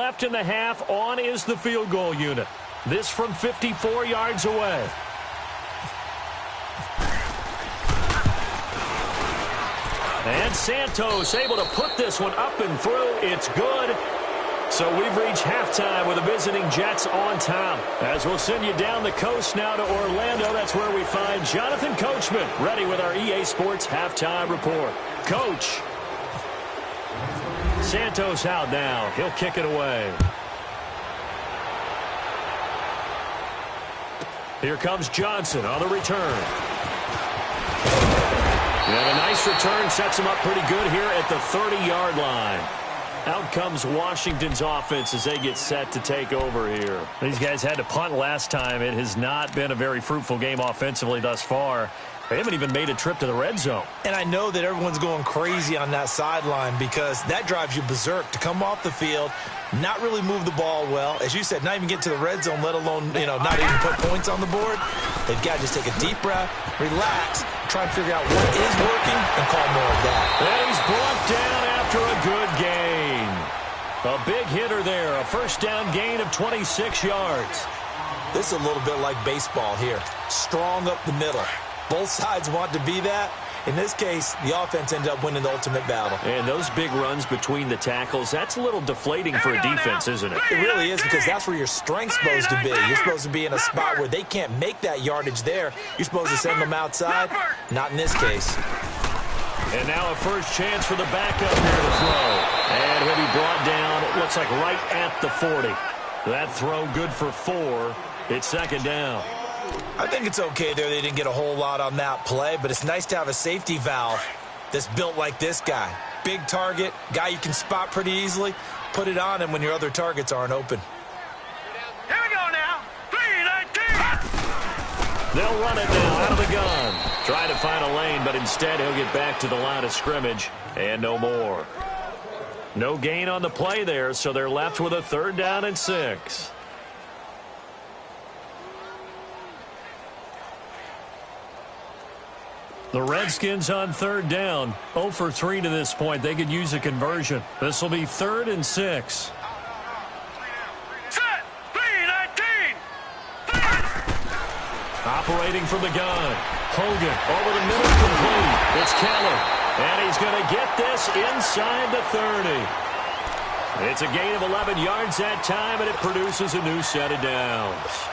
left in the half. On is the field goal unit. This from 54 yards away. And Santos able to put this one up and through. It's good. So we've reached halftime with the visiting Jets on top. As we'll send you down the coast now to Orlando. That's where we find Jonathan Coachman ready with our EA Sports halftime report. Coach. Santos out now. He'll kick it away. Here comes Johnson on the return. And a nice return sets him up pretty good here at the 30-yard line. Out comes Washington's offense as they get set to take over here. These guys had to punt last time. It has not been a very fruitful game offensively thus far. They haven't even made a trip to the red zone. And I know that everyone's going crazy on that sideline because that drives you berserk to come off the field, not really move the ball well. As you said, not even get to the red zone, let alone, not even put points on the board. They've got to just take a deep breath, relax, try and figure out what is working, and call more of that. And he's brought down after a good gain. A big hitter there, a first down gain of 26 yards. This is a little bit like baseball here. Strong up the middle. Both sides want to be that. In this case, the offense ended up winning the ultimate battle. And those big runs between the tackles, that's a little deflating for a defense, isn't it? It really is, because that's where your strength's supposed to be. You're supposed to be in a spot where they can't make that yardage there. You're supposed to send them outside. Not in this case. And now a first chance for the backup here to throw. And he'll be brought down, it looks like right at the 40. That throw good for 4. It's second down. I think it's okay there. They didn't get a whole lot on that play, but it's nice to have a safety valve that's built like this guy. Big target, guy you can spot pretty easily. Put it on him when your other targets aren't open. Here we go now. 3-19. They'll run it now out of the gun. Try to find a lane, but instead he'll get back to the line of scrimmage and no more. No gain on the play there, so they're left with a 3rd down and 6. The Redskins on 3rd down. 0 for 3 to this point. They could use a conversion. This will be 3rd and 6. Set. 3-19. Operating from the gun. Hogan over the middle, complete. It's Keller. And he's going to get this inside the 30. It's a gain of 11 yards that time, and it produces a new set of downs.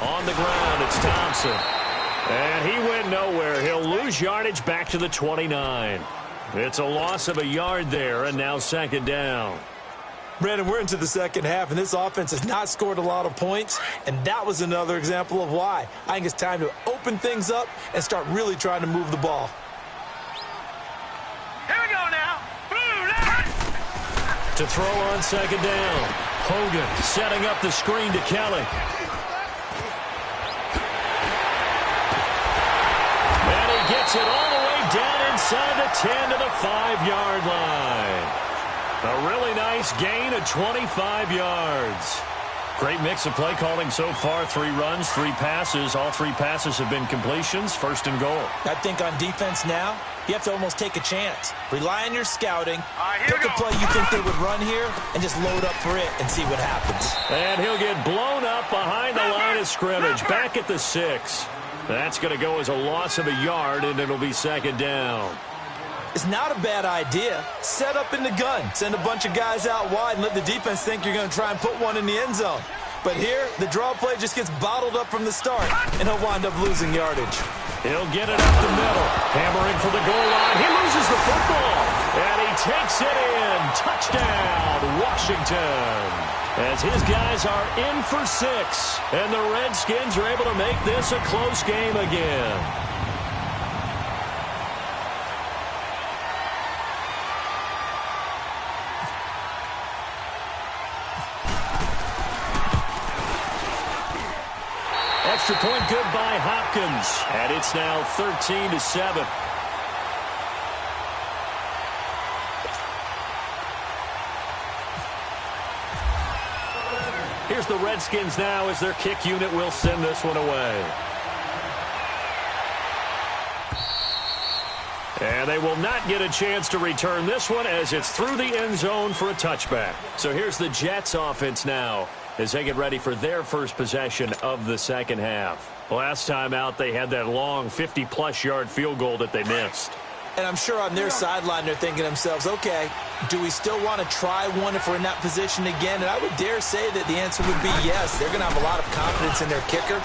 On the ground, it's Thompson. And he went nowhere. He'll lose yardage back to the 29. It's a loss of a yard there, and now 2nd down. Brandon, we're into the second half, and this offense has not scored a lot of points, and that was another example of why. I think it's time to open things up and start really trying to move the ball. Here we go now. To throw on 2nd down. Hogan setting up the screen to Kelly. Gets it all the way down inside the 10 to the 5-yard line. A really nice gain of 25 yards. Great mix of play calling so far. 3 runs, 3 passes. All 3 passes have been completions. 1st and goal. I think on defense now, you have to almost take a chance. Rely on your scouting. Pick a play you think they would run here and just load up for it and see what happens. And he'll get blown up behind the line of scrimmage. Back at the 6. That's going to go as a loss of a yard, and it'll be 2nd down. It's not a bad idea. Set up in the gun. Send a bunch of guys out wide and let the defense think you're going to try and put one in the end zone. But here, the draw play just gets bottled up from the start, and he'll wind up losing yardage. He'll get it up the middle. Hammering for the goal line. He loses the football, and he takes it in. Touchdown, Washington. As his guys are in for 6, and the Redskins are able to make this a close game again. extra point good by Hopkins. And it's now 13-7. Here's the Redskins now as their kick unit will send this one away. And they will not get a chance to return this one as it's through the end zone for a touchback. So here's the Jets offense now as they get ready for their first possession of the second half. Last time out, they had that long 50-plus yard field goal that they missed. And I'm sure on their sideline they're thinking to themselves, okay, do we still want to try one if we're in that position again? And I would dare say that the answer would be yes. They're going to have a lot of confidence in their kicker.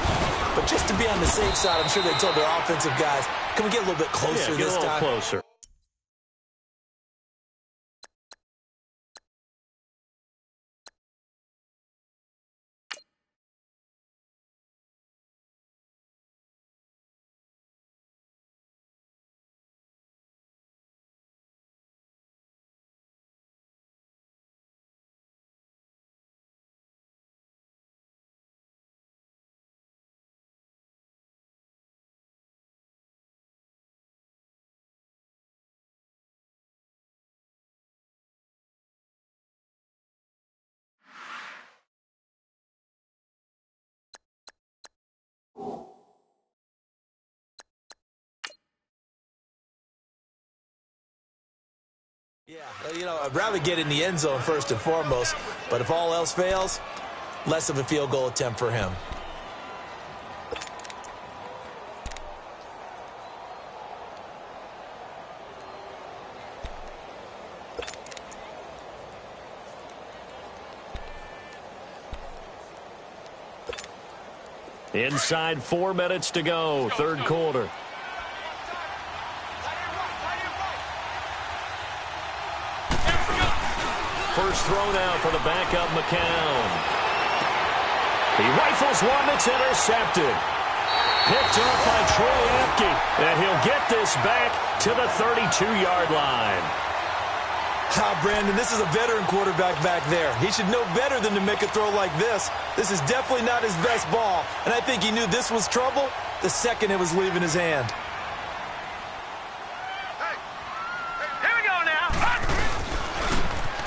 But just to be on the safe side, I'm sure they told their offensive guys, can we get a little bit closer this time? Get a little closer. Yeah, you know, I'd rather get in the end zone first and foremost, but if all else fails, less of a field goal attempt for him. Inside 4 minutes to go, third quarter. First throw now for the backup, McCown. He rifles one that's intercepted. Picked up by Troy Apke, and he'll get this back to the 32-yard line. Brandon, this is a veteran quarterback back there. He should know better than to make a throw like this. This is definitely not his best ball, and I think he knew this was trouble the second it was leaving his hand.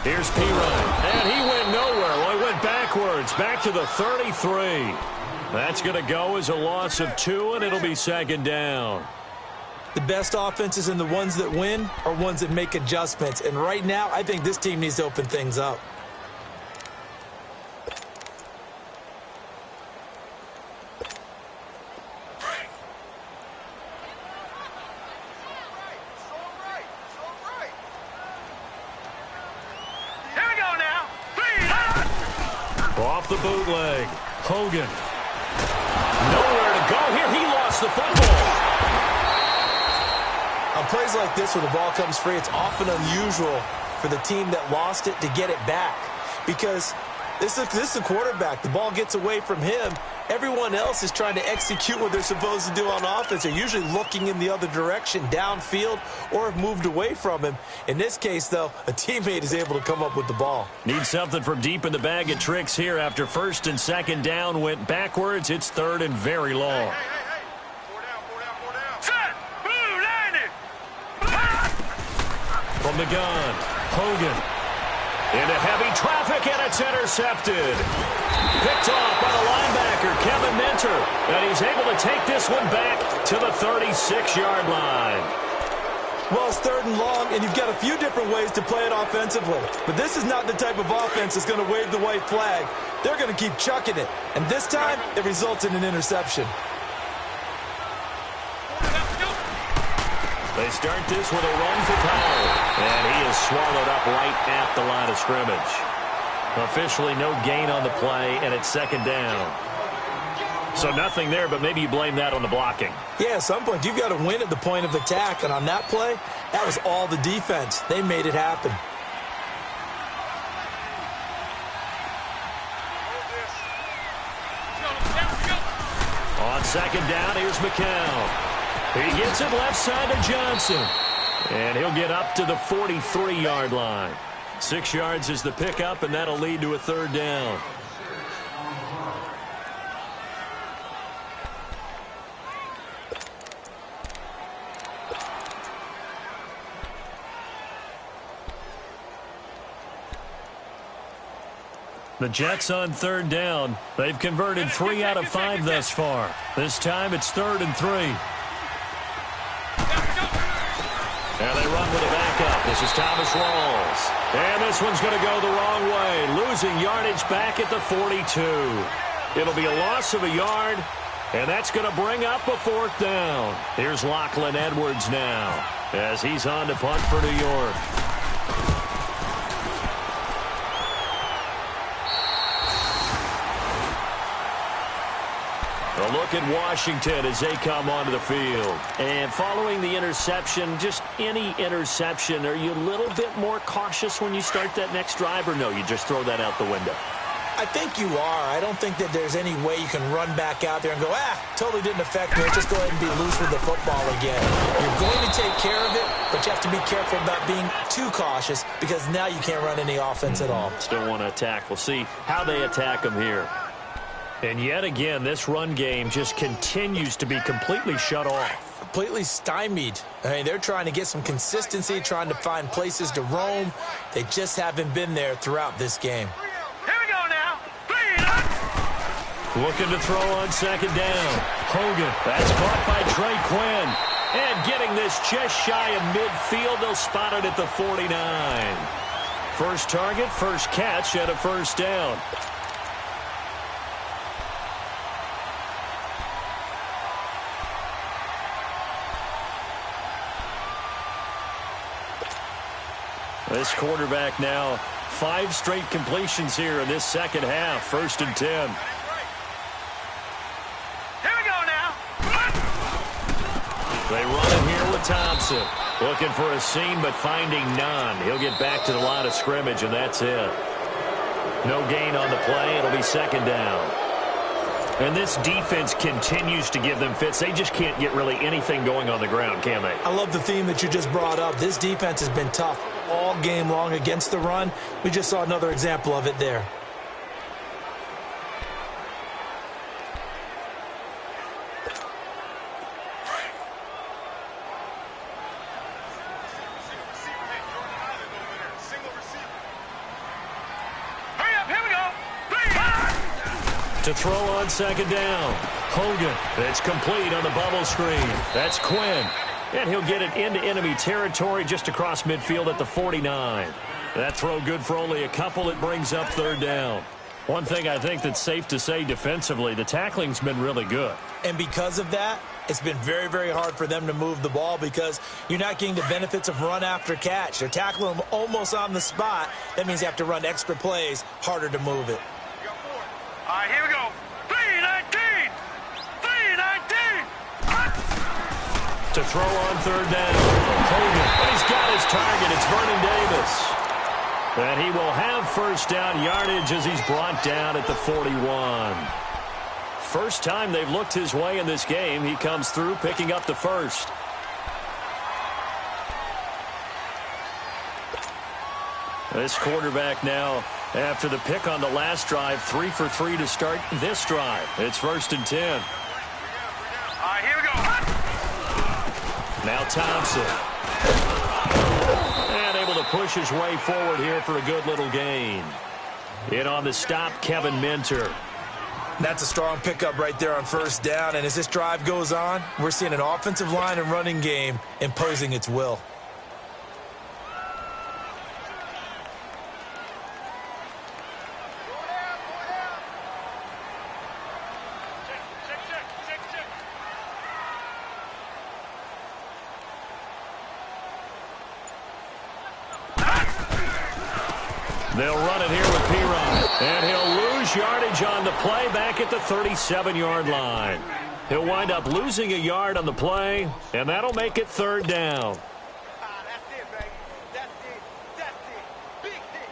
Here's P-Ryan, and he went nowhere. Well, he went backwards, back to the 33. That's going to go as a loss of 2, and it'll be second down. The best offenses and the ones that win are ones that make adjustments. And right now, I think this team needs to open things up. Off the bootleg. Hogan. Nowhere to go here. He lost the football. On plays like this where the ball comes free, it's often unusual for the team that lost it to get it back. Because this is the quarterback. The ball gets away from him. Everyone else is trying to execute what they're supposed to do on offense. They're usually looking in the other direction, downfield, or have moved away from him. In this case, though, a teammate is able to come up with the ball. Need something from deep in the bag of tricks here after first and second down went backwards. It's third and very long. Hey. 4 down. Set. Move, landing. From the gun, Hogan. Into heavy traffic, and it's intercepted. Picked off by the linebacker, Kevin Minter. And he's able to take this one back to the 36-yard line. Well, it's third and long, and you've got a few different ways to play it offensively. But this is not the type of offense that's going to wave the white flag. They're going to keep chucking it. And this time, it results in an interception. They start this with a run for power. And he is swallowed up right at the line of scrimmage. Officially no gain on the play, and it's second down. So nothing there, but maybe you blame that on the blocking. Yeah, at some point, you've got to win at the point of attack. And on that play, that was all the defense. They made it happen. On second down, here's McCown. He gets it left side to Johnson. And he'll get up to the 43-yard line. 6 yards is the pickup, and that'll lead to a third down. The Jets on third down. They've converted 3 out of 5 thus far. This time it's 3rd and 3. And they run with a backup. This is Thomas Rawls. And this one's going to go the wrong way. Losing yardage back at the 42. It'll be a loss of a yard, and that's going to bring up a 4th down. Here's Lachlan Edwards now as he's on to punt for New York. A look at Washington as they come onto the field. And following the interception, just any interception, are you a little bit more cautious when you start that next drive, or no, you just throw that out the window? I think you are. I don't think that there's any way you can run back out there and go, totally didn't affect me. Just go ahead and be loose with the football again. You're going to take care of it, but you have to be careful about being too cautious because now you can't run any offense at all. Still want to attack. We'll see how they attack them here. And yet again, this run game just continues to be completely shut off. Completely stymied. I mean, they're trying to get some consistency, trying to find places to roam. They just haven't been there throughout this game. Here we go now. Looking to throw on 2nd down. Hogan. That's caught by Trey Quinn. And getting this just shy of midfield. They'll spot it at the 49. First target, first catch, and a 1st down. This quarterback now 5 straight completions here in this second half. 1st and 10. Here we go now. They run it here with Thompson. Looking for a seam, but finding none. He'll get back to the line of scrimmage, and that's it. No gain on the play. It'll be 2nd down. And this defense continues to give them fits. They just can't get really anything going on the ground, can they? I love the theme that you just brought up. This defense has been tough all game long against the run. We just saw another example of it there. Hurry up, here we go. To throw on 2nd down. Hogan. It's complete on the bubble screen. That's Quinn. And he'll get it into enemy territory just across midfield at the 49. That throw good for only a couple. It brings up 3rd down. One thing I think that's safe to say defensively, the tackling's been really good. And because of that, it's been very, very hard for them to move the ball because you're not getting the benefits of run after catch. They're tackling them almost on the spot. That means you have to run extra plays, harder to move it. All right, here we go. 3-19. 3-19. To throw on 3rd down. Hogan. He's got his target. It's Vernon Davis. And he will have 1st down yardage as he's brought down at the 41. First time they've looked his way in this game. He comes through picking up the 1st. This quarterback now, after the pick on the last drive, 3 for 3 to start this drive. It's 1st and 10. All right, here we go. Now Thompson. And able to push his way forward here for a good little gain. In on the stop, Kevin Minter. That's a strong pickup right there on 1st down. And as this drive goes on, we're seeing an offensive line and running game imposing its will. They'll run it here with P-Rod. And he'll lose yardage on the play back at the 37-yard line. He'll wind up losing a yard on the play, and that'll make it 3rd down. That's it, baby. That's it. That's it. Big hit.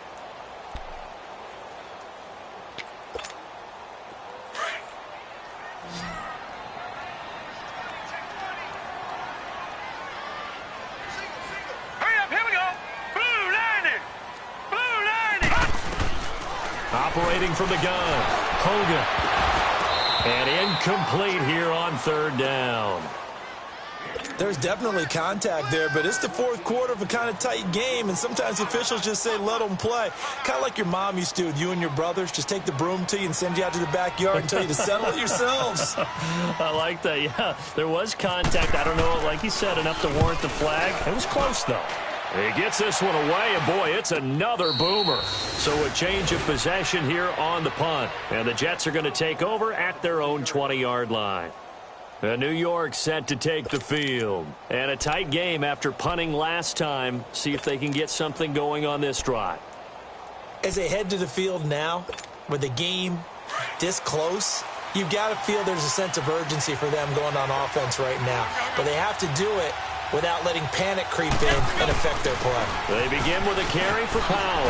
Hurry up, here we go. Blue 90. Blue 90. Operating from the gun, Hogan. And incomplete here on 3rd down. There's definitely contact there, but it's the fourth quarter of a kind of tight game, and sometimes officials just say let them play. Kind of like your mom used to with you and your brothers. Just take the broom to you and send you out to the backyard and tell you to settle it yourselves. I like that, yeah. There was contact. I don't know, like you said, enough to warrant the flag. It was close, though. He gets this one away, and boy, it's another boomer. So a change of possession here on the punt. And the Jets are going to take over at their own 20-yard line. New York set to take the field. And a tight game after punting last time. See if they can get something going on this drive. As they head to the field now, with the game this close, you've got to feel there's a sense of urgency for them going on offense right now. But they have to do it without letting panic creep in and affect their play. They begin with a carry for Powell.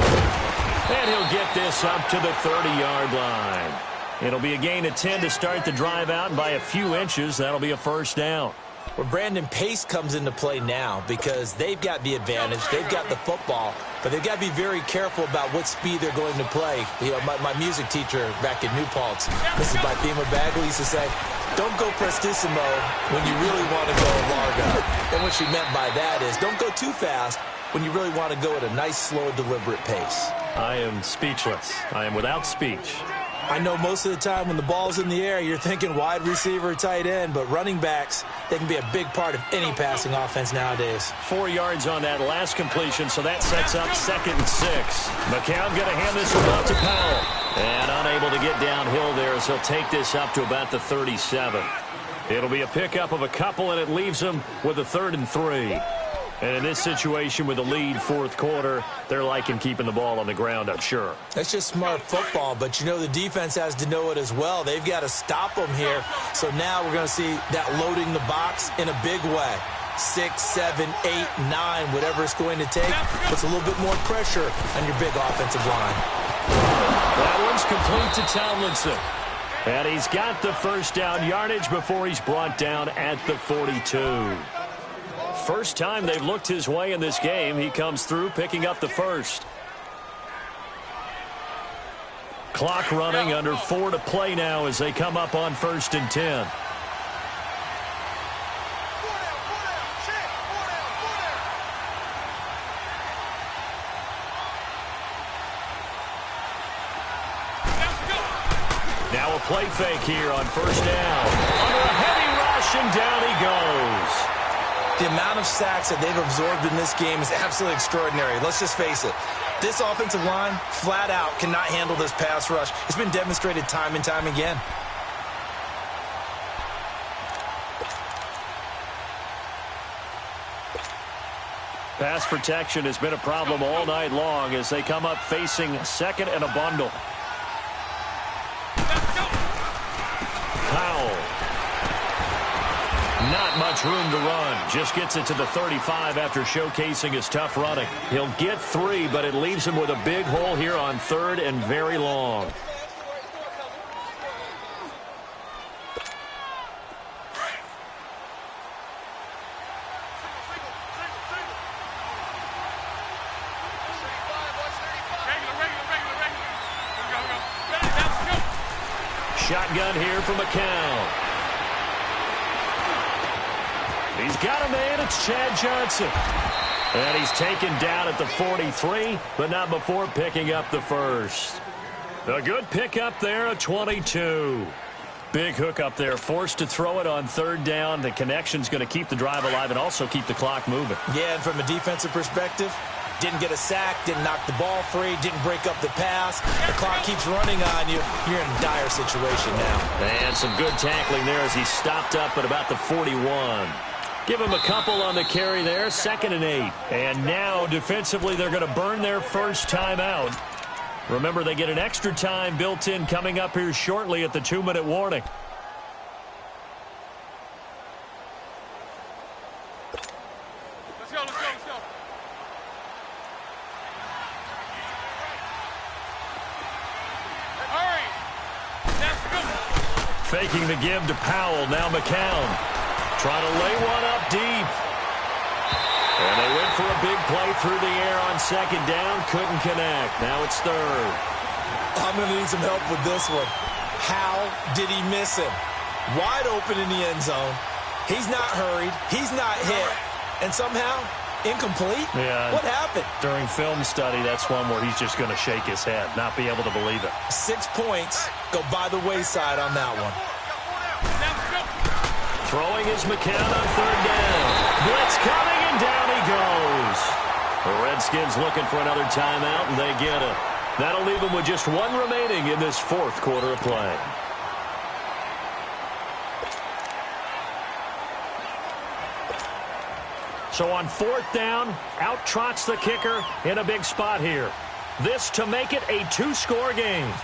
And he'll get this up to the 30-yard line. It'll be a gain of 10 to start the drive out, and by a few inches, that'll be a first down. Well, Brandon, pace comes into play now because they've got the advantage. They've got the football, but they've got to be very careful about what speed they're going to play. You know, my music teacher back in New Paltz, Mrs. THEMADDMAN, used to say, don't go prestissimo when you really want to go largo. And what she meant by that is don't go too fast when you really want to go at a nice, slow, deliberate pace. I am speechless. I am without speech. I know most of the time when the ball's in the air, you're thinking wide receiver, tight end, but running backs, they can be a big part of any passing offense nowadays. 4 yards on that last completion, so that sets up 2nd and 6. McCown going to hand this one out to Powell. And unable to get downhill there as he'll take this up to about the 37. It'll be a pickup of a couple, and it leaves him with a 3rd and 3. And in this situation with the lead fourth quarter, they're liking keeping the ball on the ground, I'm sure. That's just smart football, but you know the defense has to know it as well. They've got to stop them here. So now we're going to see that loading the box in a big way. 6, 7, 8, 9, whatever it's going to take, puts a little bit more pressure on your big offensive line. That one's complete to Tomlinson. And he's got the first down yardage before he's brought down at the 42. First time they've looked his way in this game. He comes through picking up the first. Clock running, under 4 to play now as they come up on 1st and 10. Now a play fake here on 1st down. Under a heavy rush, and down he goes. The amount of sacks that they've absorbed in this game is absolutely extraordinary. Let's just face it. This offensive line, flat out, cannot handle this pass rush. It's been demonstrated time and time again. Pass protection has been a problem all night long as they come up facing 2nd and a bundle. Powell. Not much room to run. Just gets it to the 35 after showcasing his tough running. He'll get 3, but it leaves him with a big hole here on 3rd and very long. Shotgun here for McCown. He's got a man. It's Chad Johnson. And he's taken down at the 43, but not before picking up the first. A good pickup there at 22. Big hook up there, forced to throw it on 3rd down. The connection's going to keep the drive alive and also keep the clock moving. Yeah, and from a defensive perspective, didn't get a sack, didn't knock the ball free, didn't break up the pass. The clock keeps running on you. You're in a dire situation now. And some good tackling there as he stopped up at about the 41. Give him a couple on the carry there, 2nd and 8. And now, defensively, they're going to burn their first timeout. Remember, they get an extra time built in coming up here shortly at the 2-minute warning. Let's go, let's go, let's go. Hurry! That's good. Faking the give to Powell, now McCown. Trying to lay one up deep. And they went for a big play through the air on 2nd down. Couldn't connect. Now it's 3rd. I'm going to need some help with this one. How did he miss him? Wide open in the end zone. He's not hurried. He's not hit. And somehow, incomplete? Yeah. What happened? During film study, that's one where he's just going to shake his head, not be able to believe it. 6 points go by the wayside on that one. Throwing his McCown on third down. Blitz coming, and down he goes. The Redskins looking for another timeout, and they get it. That'll leave them with just one remaining in this fourth quarter of play. So on fourth down, out trots the kicker in a big spot here. This to make it a 2-score game.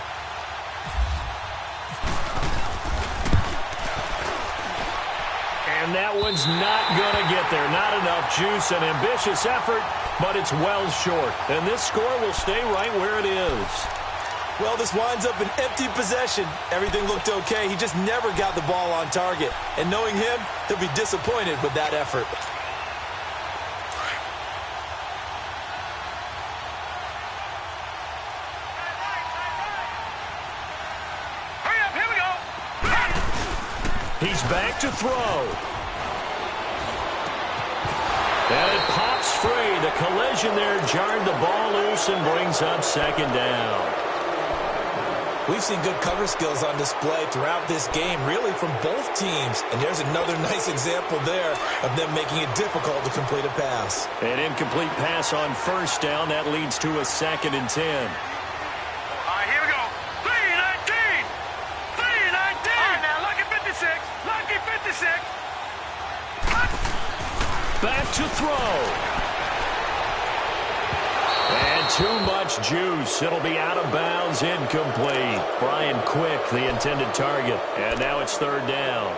And that one's not going to get there. Not enough juice. An ambitious effort, but it's well short. And this score will stay right where it is. Well, this winds up an empty possession. Everything looked okay. He just never got the ball on target. And knowing him, he'll be disappointed with that effort. Hurry up, here we go. He's back to throw. And it pops free. The collision there jarred the ball loose and brings up second down. We've seen good cover skills on display throughout this game, really from both teams. And there's another nice example there of them making it difficult to complete a pass. An incomplete pass on first down. That leads to a 2nd and 10. All right, here we go. 3-19. 3-19. All right, now, lucky 56. Lucky 56. Back to throw. And too much juice. It'll be out of bounds, incomplete. Brian Quick, the intended target. And now it's third down.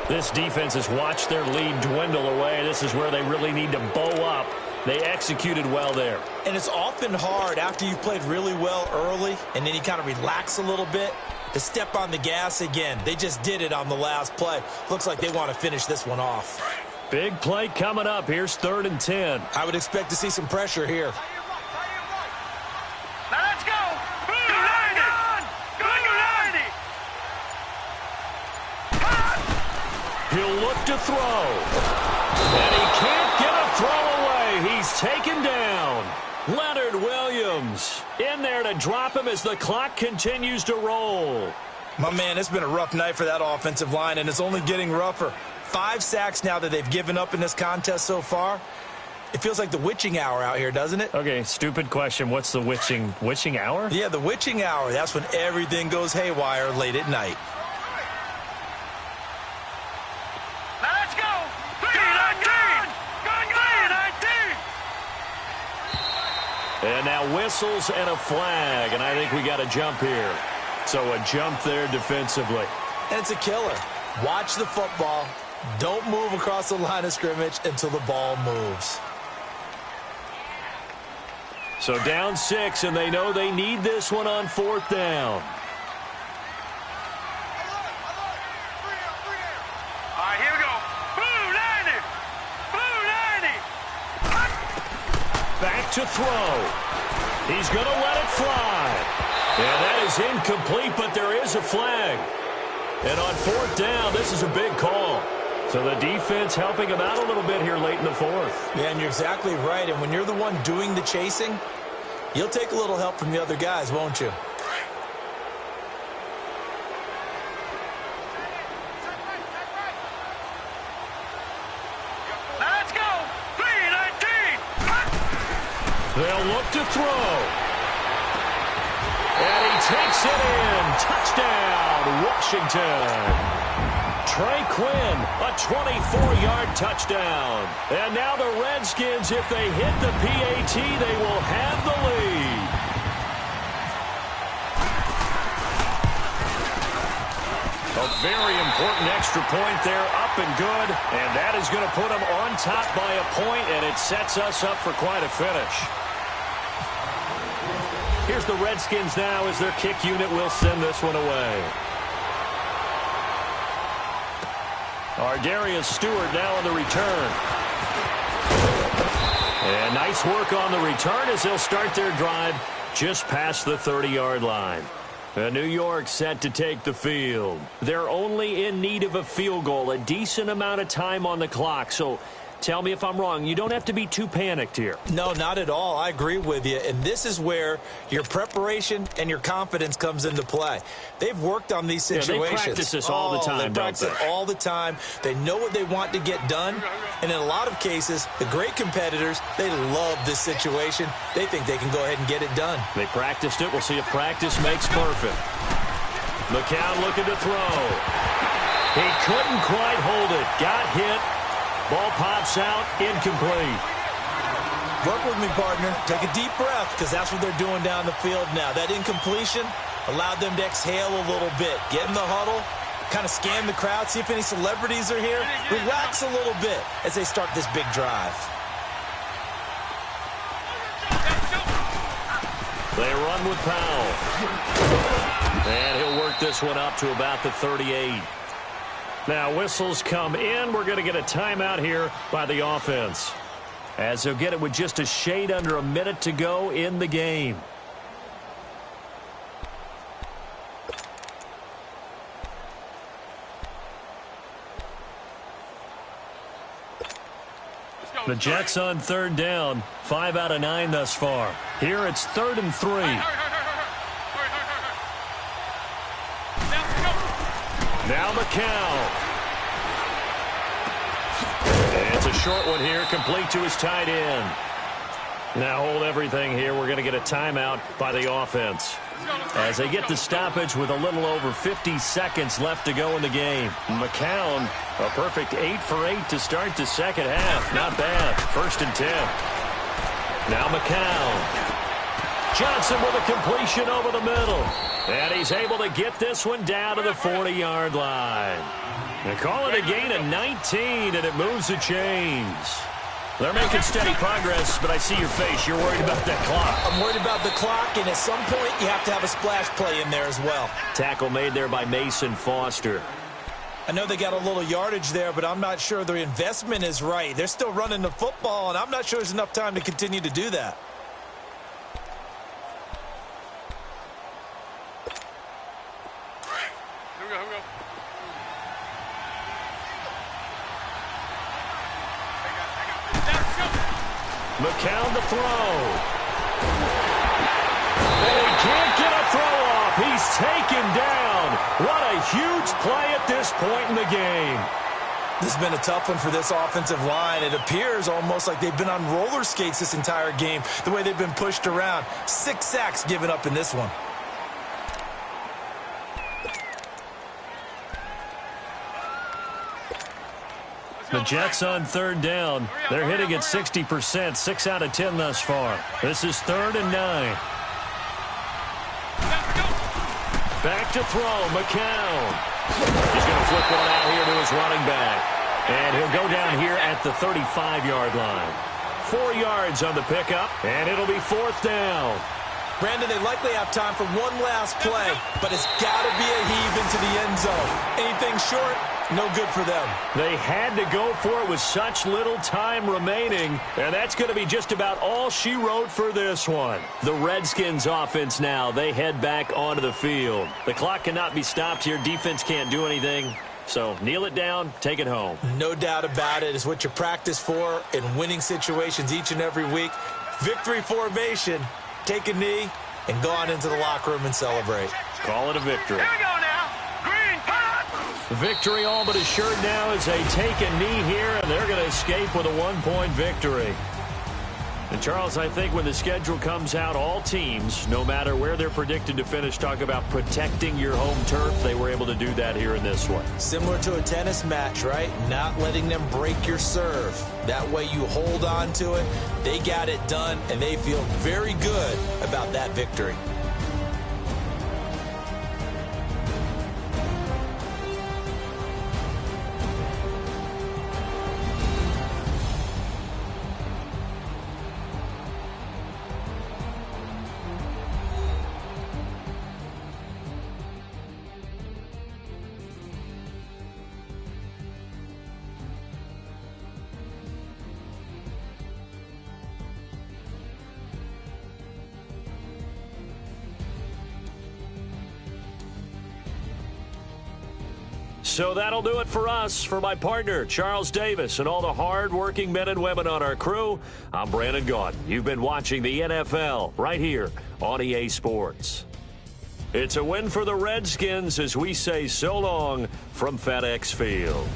This defense has watched their lead dwindle away. This is where they really need to bow up. They executed well there. And it's often hard after you've played really well early and then you kind of relax a little bit to step on the gas again. They just did it on the last play. Looks like they want to finish this one off. Big play coming up. Here's 3rd and 10. I would expect to see some pressure here. Now let's go. Go 90. Go 90. He'll look to throw. And he can't get a throw away. He's taken down. Leonard Williams in there to drop him as the clock continues to roll. My man, it's been a rough night for that offensive line, and it's only getting rougher. 5 sacks now that they've given up in this contest so far. It feels like the witching hour out here, doesn't it? Okay, stupid question. What's the witching hour? Yeah, the witching hour. That's when everything goes haywire late at night. Now let's go. 3-19. Go 3-19. And now whistles and a flag, and I think we got a jump here. So a jump there defensively. And it's a killer. Watch the football. Don't move across the line of scrimmage until the ball moves. So down 6, and they know they need this one on 4th down. All right, here we go. Blue 90. Blue 90. Back to throw. He's going to let it fly. And that is incomplete, but there is a flag. And on 4th down, this is a big call. So the defense helping him out a little bit here late in the 4th. Yeah, and you're exactly right. And when you're the one doing the chasing, you'll take a little help from the other guys, won't you? Now let's go. 3-19. They'll look to throw. And he takes it in. Touchdown, Washington. Trey Quinn, a 24-yard touchdown. And now the Redskins, if they hit the PAT, they will have the lead. A very important extra point there, up and good. And that is going to put them on top by a point, and it sets us up for quite a finish. Here's the Redskins now as their kick unit will send this one away. Darius Stewart now on the return. And nice work on the return as they'll start their drive just past the 30-yard line. New York set to take the field. They're only in need of a field goal, a decent amount of time on the clock. So tell me if I'm wrong. You don't have to be too panicked here. No, not at all. I agree with you. And this is where your preparation and your confidence comes into play. They've worked on these situations. Yeah, they practice this all the time, They practice it all the time. They know what they want to get done. And in a lot of cases, the great competitors, they love this situation. They think they can go ahead and get it done. They practiced it. We'll see if practice makes perfect. McCown looking to throw. He couldn't quite hold it. Got hit. Ball pops out, incomplete. Work with me, partner. Take a deep breath, because that's what they're doing down the field now. That incompletion allowed them to exhale a little bit. Get in the huddle, kind of scan the crowd, see if any celebrities are here. Relax a little bit as they start this big drive. They run with Powell. And he'll work this one up to about the 38. Now, whistles come in. We're going to get a timeout here by the offense, as they'll get it with just a shade under a minute to go in the game. The Jets on third down, 5 out of 9 thus far. Here it's 3rd and 3. Now McCown. And it's a short one here, complete to his tight end. Now hold everything here. We're going to get a timeout by the offense, as they get the stoppage with a little over 50 seconds left to go in the game. McCown, a perfect 8 for 8 to start the second half. Not bad. 1st and 10. Now McCown. Johnson with a completion over the middle. And he's able to get this one down to the 40-yard line. They call it a gain of 19, and it moves the chains. They're making steady progress, but I see your face. You're worried about that clock. I'm worried about the clock, and at some point, you have to have a splash play in there as well. Tackle made there by Mason Foster. I know they got a little yardage there, but I'm not sure their investment is right. They're still running the football, and I'm not sure there's enough time to continue to do that. McCown to throw. And he can't get a throw off. He's taken down. What a huge play at this point in the game. This has been a tough one for this offensive line. It appears almost like they've been on roller skates this entire game, the way they've been pushed around. 6 sacks given up in this one. The Jets on third down. They're hitting at 60%, 6 out of 10 thus far. This is 3rd and 9. Back to throw, McCown. He's going to flip one out here to his running back. And he'll go down here at the 35-yard line. 4 yards on the pickup, and it'll be 4th down. Brandon, they likely have time for one last play, but it's got to be a heave into the end zone. Anything short, no good for them. They had to go for it with such little time remaining, and that's going to be just about all she wrote for this one. The Redskins offense now, they head back onto the field. The clock cannot be stopped here. Defense can't do anything. So kneel it down, take it home. No doubt about it. It's what you practice for in winning situations each and every week. Victory formation. Take a knee and go on into the locker room and celebrate. Call it a victory. Here we go now. Green pop. Victory all but assured now as they take a knee here, and they're going to escape with a 1-point victory. And, Charles, I think when the schedule comes out, all teams, no matter where they're predicted to finish, talk about protecting your home turf. They were able to do that here in this one. Similar to a tennis match, right? Not letting them break your serve. That way you hold on to it. They got it done, and they feel very good about that victory. So that'll do it for us. For my partner, Charles Davis, and all the hard-working men and women on our crew, I'm Brandon Gaudin. You've been watching the NFL right here on EA Sports. It's a win for the Redskins as we say so long from FedEx Field.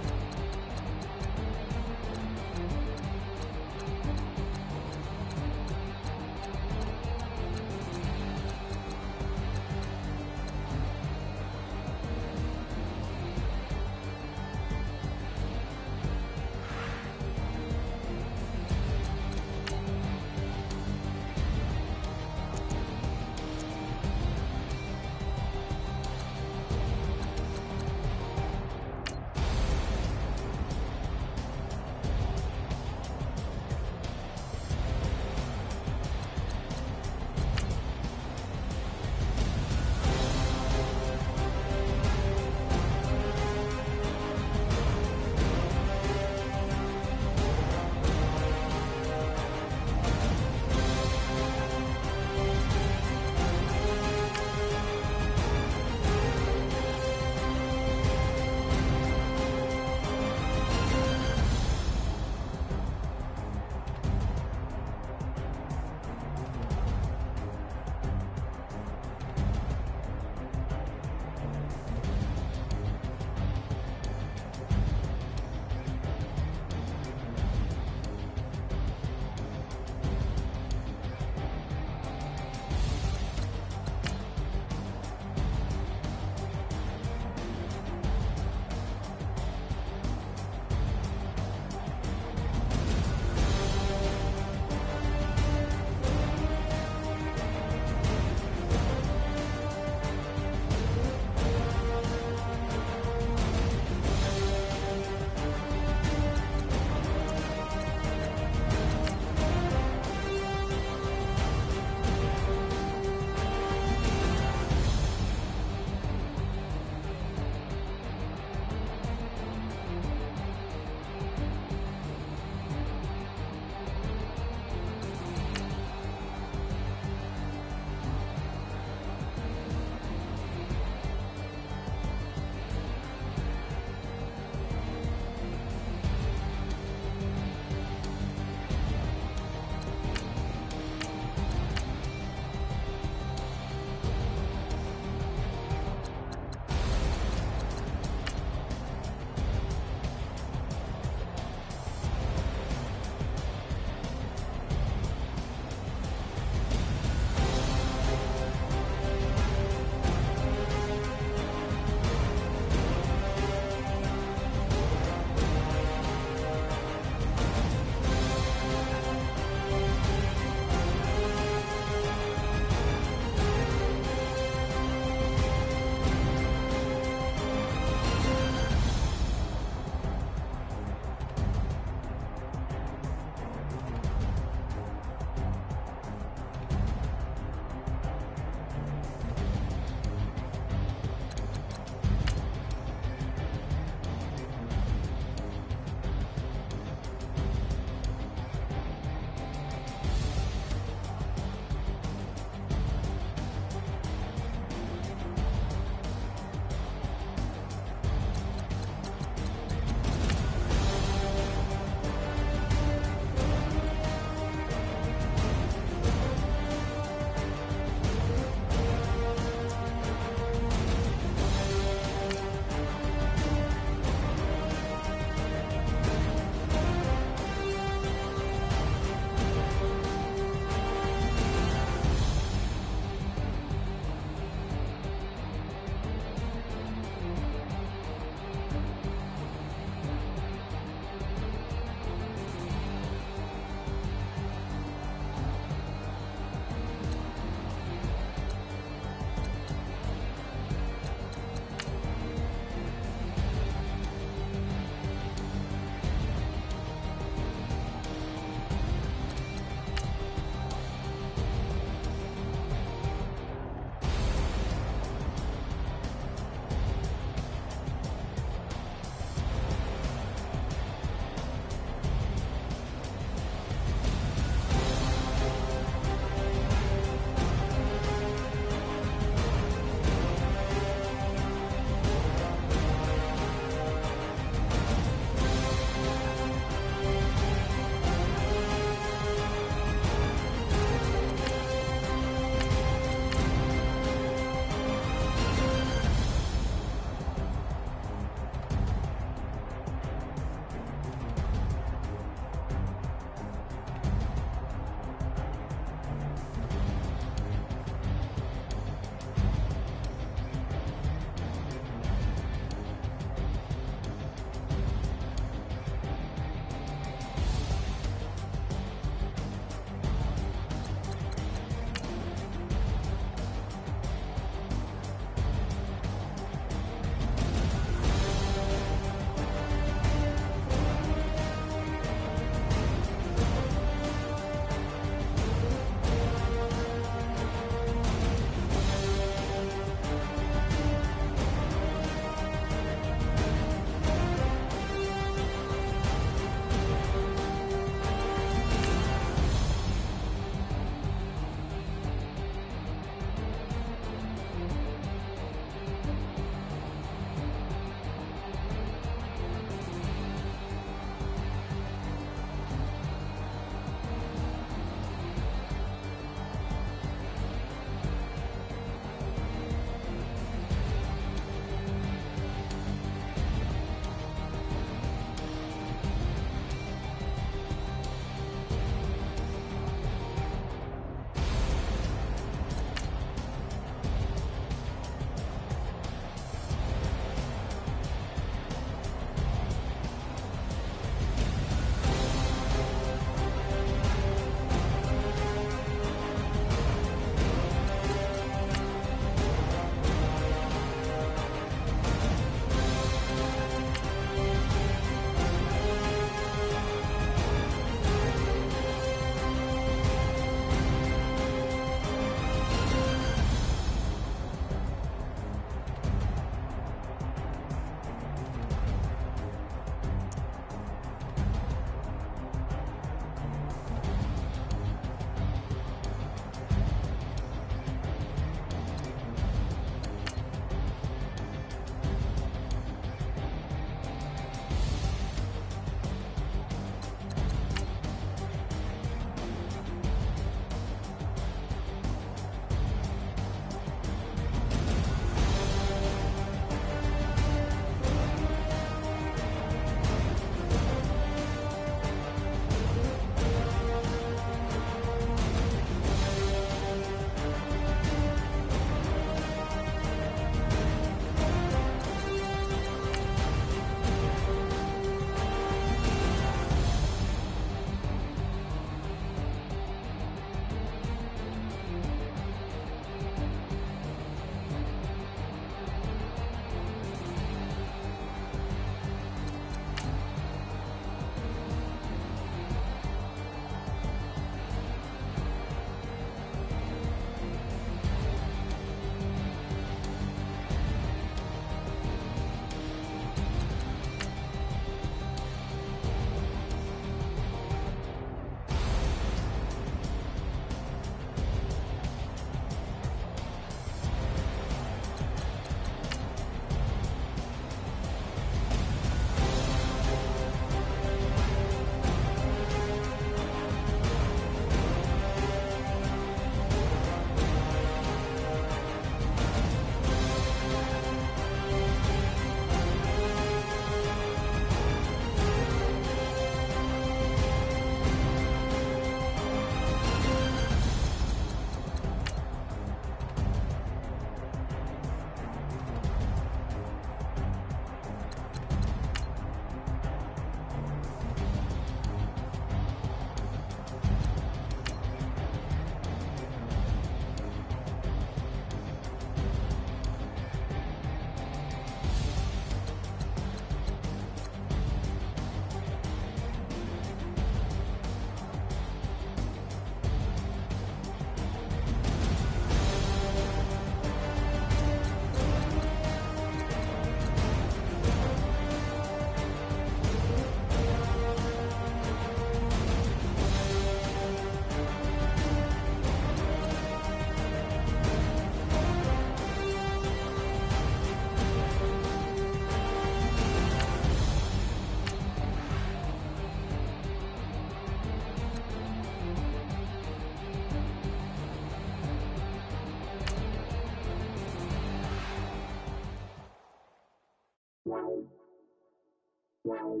Wow.